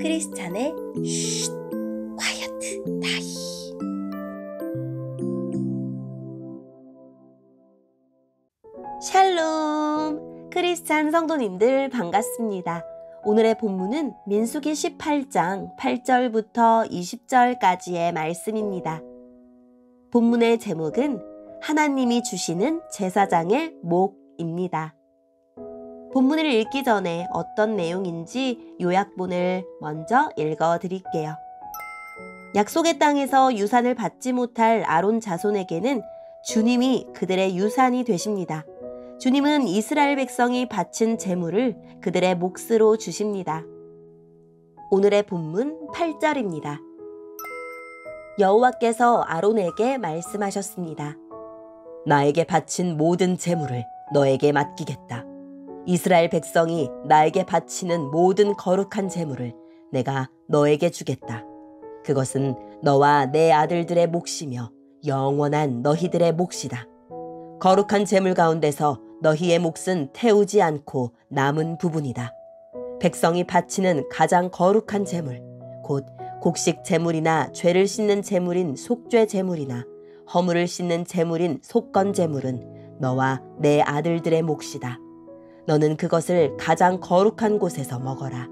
크리스찬의 쉿 콰이어트 타임. 샬롬! 크리스찬 성도님들 반갑습니다. 오늘의 본문은 민수기 18장 8절부터 20절까지의 말씀입니다. 본문의 제목은 하나님이 주시는 제사장의 목입니다. 본문을 읽기 전에 어떤 내용인지 요약본을 먼저 읽어드릴게요. 약속의 땅에서 유산을 받지 못할 아론 자손에게는 주님이 그들의 유산이 되십니다. 주님은 이스라엘 백성이 바친 제물을 그들의 몫으로 주십니다. 오늘의 본문 8절입니다. 여호와께서 아론에게 말씀하셨습니다. 나에게 바친 모든 제물을 너에게 맡기겠다. 이스라엘 백성이 나에게 바치는 모든 거룩한 제물을 내가 너에게 주겠다. 그것은 너와 내 아들들의 몫이며 영원한 너희들의 몫이다. 거룩한 제물 가운데서 너희의 몫은 태우지 않고 남은 부분이다. 백성이 바치는 가장 거룩한 제물, 곧 곡식 제물이나 죄를 씻는 제물인 속죄 제물이나 허물을 씻는 제물인 속건 제물은 너와 내 아들들의 몫이다. 너는 그것을 가장 거룩한 곳에서 먹어라.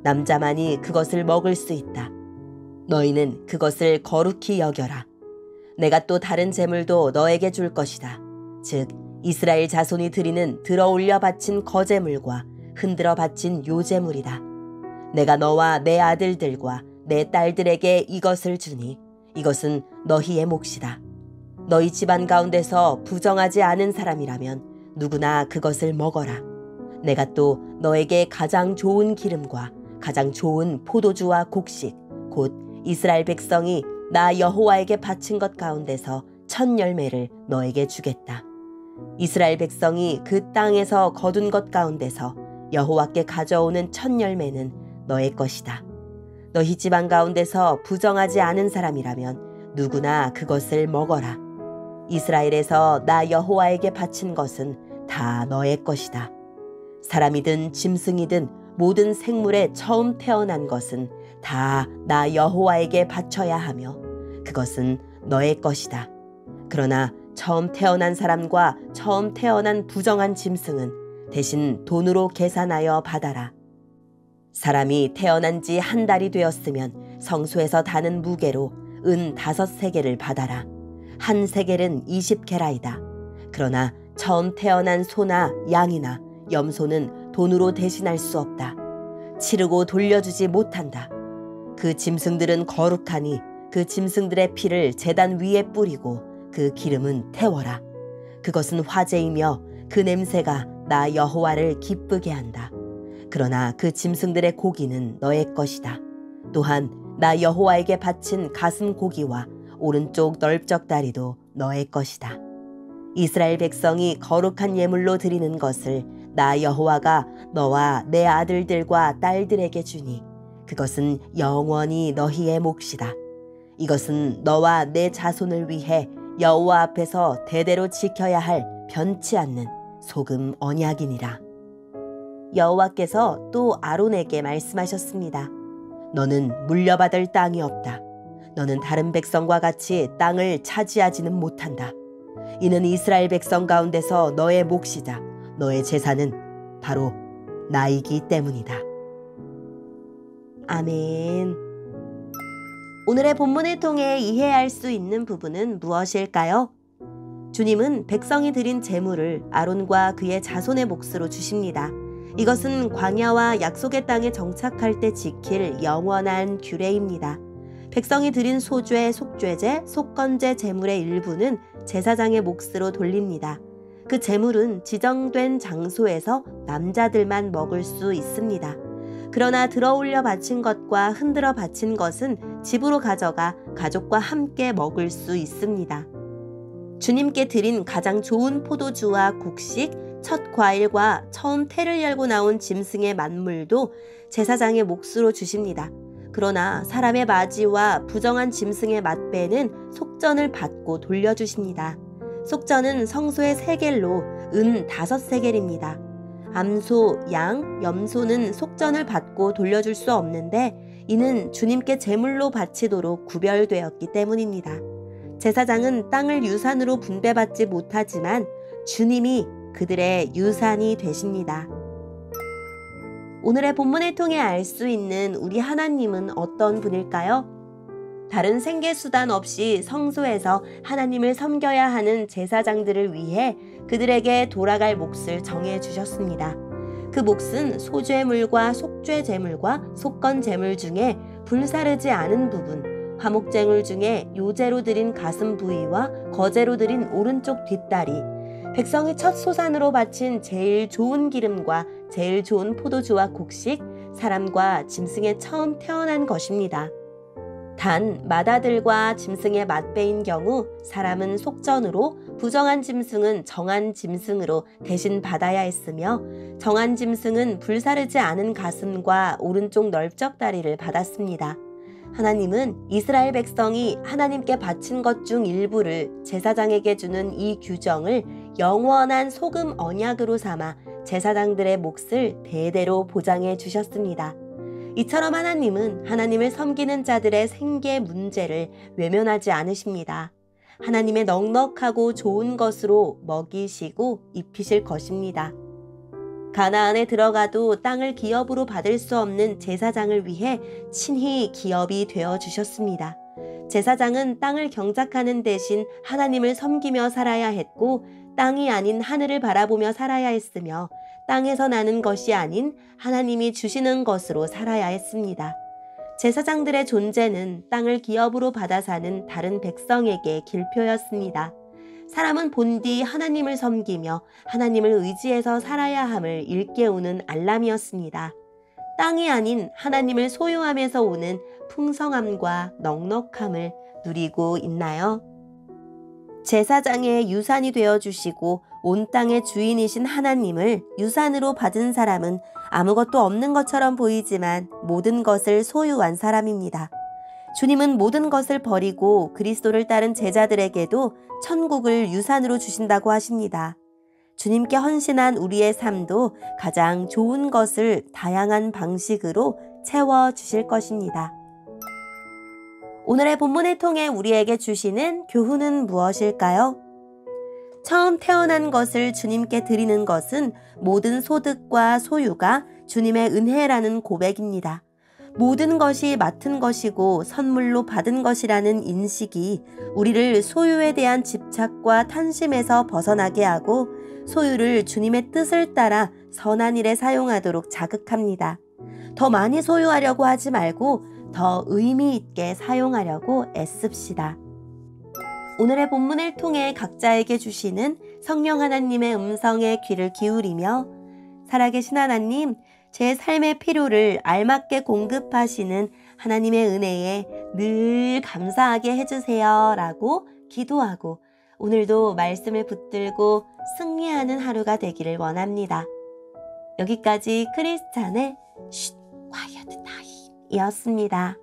남자만이 그것을 먹을 수 있다. 너희는 그것을 거룩히 여겨라. 내가 또 다른 제물도 너에게 줄 것이다. 즉 이스라엘 자손이 드리는 들어올려 바친 거제물과 흔들어 바친 요제물이다. 내가 너와 내 아들들과 내 딸들에게 이것을 주니 이것은 너희의 몫이다. 너희 집안 가운데서 부정하지 않은 사람이라면 누구나 그것을 먹어라. 내가 또 너에게 가장 좋은 기름과 가장 좋은 포도주와 곡식, 곧 이스라엘 백성이 나 여호와에게 바친 것 가운데서 첫 열매를 너에게 주겠다. 이스라엘 백성이 그 땅에서 거둔 것 가운데서 여호와께 가져오는 첫 열매는 너의 것이다. 너희 집안 가운데서 부정하지 않은 사람이라면 누구나 그것을 먹어라. 이스라엘에서 나 여호와에게 바친 것은 다 너의 것이다. 사람이든 짐승이든 모든 생물에 처음 태어난 것은 다 나 여호와에게 바쳐야 하며 그것은 너의 것이다. 그러나 처음 태어난 사람과 처음 태어난 부정한 짐승은 대신 돈으로 계산하여 받아라. 사람이 태어난 지 한 달이 되었으면 성소에서 다는 무게로 은 5세겔을 받아라. 한 세겔은 20게라이다. 그러나 처음 태어난 소나 양이나 염소는 돈으로 대신할 수 없다. 치르고 돌려주지 못한다. 그 짐승들은 거룩하니 그 짐승들의 피를 제단 위에 뿌리고 그 기름은 태워라. 그것은 화제이며 그 냄새가 나 여호와를 기쁘게 한다. 그러나 그 짐승들의 고기는 너의 것이다. 또한 나 여호와에게 바친 가슴 고기와 오른쪽 널쩍다리도 너의 것이다. 이스라엘 백성이 거룩한 예물로 드리는 것을 나 여호와가 너와 내 아들들과 딸들에게 주니 그것은 영원히 너희의 몫이다. 이것은 너와 내 자손을 위해 여호와 앞에서 대대로 지켜야 할 변치 않는 소금 언약이니라. 여호와께서 또 아론에게 말씀하셨습니다. 너는 물려받을 땅이 없다. 너는 다른 백성과 같이 땅을 차지하지는 못한다. 이는 이스라엘 백성 가운데서 너의 몫이자 너의 제사는 바로 나이기 때문이다. 아멘. 오늘의 본문을 통해 이해할 수 있는 부분은 무엇일까요? 주님은 백성이 드린 제물을 아론과 그의 자손의 몫으로 주십니다. 이것은 광야와 약속의 땅에 정착할 때 지킬 영원한 규례입니다. 백성이 드린 소죄, 속죄제, 속건제 제물의 일부는 제사장의 몫으로 돌립니다. 그 제물은 지정된 장소에서 남자들만 먹을 수 있습니다. 그러나 들어올려 바친 것과 흔들어 바친 것은 집으로 가져가 가족과 함께 먹을 수 있습니다. 주님께 드린 가장 좋은 포도주와 곡식, 첫 과일과 처음 태를 열고 나온 짐승의 만물도 제사장의 몫으로 주십니다. 그러나 사람의 마지와 부정한 짐승의 맛배는 속전을 받고 돌려주십니다. 속전은 성소의 세겔로 은 5세겔입니다. 암소, 양, 염소는 속전을 받고 돌려줄 수 없는데 이는 주님께 제물로 바치도록 구별되었기 때문입니다. 제사장은 땅을 유산으로 분배받지 못하지만 주님이 그들의 유산이 되십니다. 오늘의 본문을 통해 알 수 있는 우리 하나님은 어떤 분일까요? 다른 생계수단 없이 성소에서 하나님을 섬겨야 하는 제사장들을 위해 그들에게 돌아갈 몫을 정해 주셨습니다. 그 몫은 소죄물과 속죄제물과 속건제물 중에 불사르지 않은 부분, 화목제물 중에 요제로 드린 가슴 부위와 거제로 드린 오른쪽 뒷다리, 백성이 첫 소산으로 바친 제일 좋은 기름과 제일 좋은 포도주와 곡식, 사람과 짐승의 처음 태어난 것입니다. 단 맏아들과 짐승의 맏배인 경우 사람은 속전으로, 부정한 짐승은 정한 짐승으로 대신 받아야 했으며 정한 짐승은 불사르지 않은 가슴과 오른쪽 넓적 다리를 받았습니다. 하나님은 이스라엘 백성이 하나님께 바친 것 중 일부를 제사장에게 주는 이 규정을 영원한 소금 언약으로 삼아 제사장들의 몫을 대대로 보장해 주셨습니다. 이처럼 하나님은 하나님을 섬기는 자들의 생계 문제를 외면하지 않으십니다. 하나님의 넉넉하고 좋은 것으로 먹이시고 입히실 것입니다. 가나안에 들어가도 땅을 기업으로 받을 수 없는 제사장을 위해 친히 기업이 되어 주셨습니다. 제사장은 땅을 경작하는 대신 하나님을 섬기며 살아야 했고 땅이 아닌 하늘을 바라보며 살아야 했으며 땅에서 나는 것이 아닌 하나님이 주시는 것으로 살아야 했습니다. 제사장들의 존재는 땅을 기업으로 받아 사는 다른 백성에게 길표였습니다. 사람은 본디 하나님을 섬기며 하나님을 의지해서 살아야 함을 일깨우는 알람이었습니다. 땅이 아닌 하나님을 소유하면서 오는 풍성함과 넉넉함을 누리고 있나요? 제사장의 유산이 되어주시고 온 땅의 주인이신 하나님을 유산으로 받은 사람은 아무것도 없는 것처럼 보이지만 모든 것을 소유한 사람입니다. 주님은 모든 것을 버리고 그리스도를 따른 제자들에게도 천국을 유산으로 주신다고 하십니다. 주님께 헌신한 우리의 삶도 가장 좋은 것을 다양한 방식으로 채워주실 것입니다. 오늘의 본문을 통해 우리에게 주시는 교훈은 무엇일까요? 처음 태어난 것을 주님께 드리는 것은 모든 소득과 소유가 주님의 은혜라는 고백입니다. 모든 것이 맡은 것이고 선물로 받은 것이라는 인식이 우리를 소유에 대한 집착과 탐심에서 벗어나게 하고 소유를 주님의 뜻을 따라 선한 일에 사용하도록 자극합니다. 더 많이 소유하려고 하지 말고 더 의미 있게 사용하려고 애씁시다. 오늘의 본문을 통해 각자에게 주시는 성령 하나님의 음성에 귀를 기울이며 살아계신 하나님, 제 삶의 필요를 알맞게 공급하시는 하나님의 은혜에 늘 감사하게 해주세요 라고 기도하고 오늘도 말씀을 붙들고 승리하는 하루가 되기를 원합니다. 여기까지 크리스찬의 쉿 콰이어트 타임이었습니다.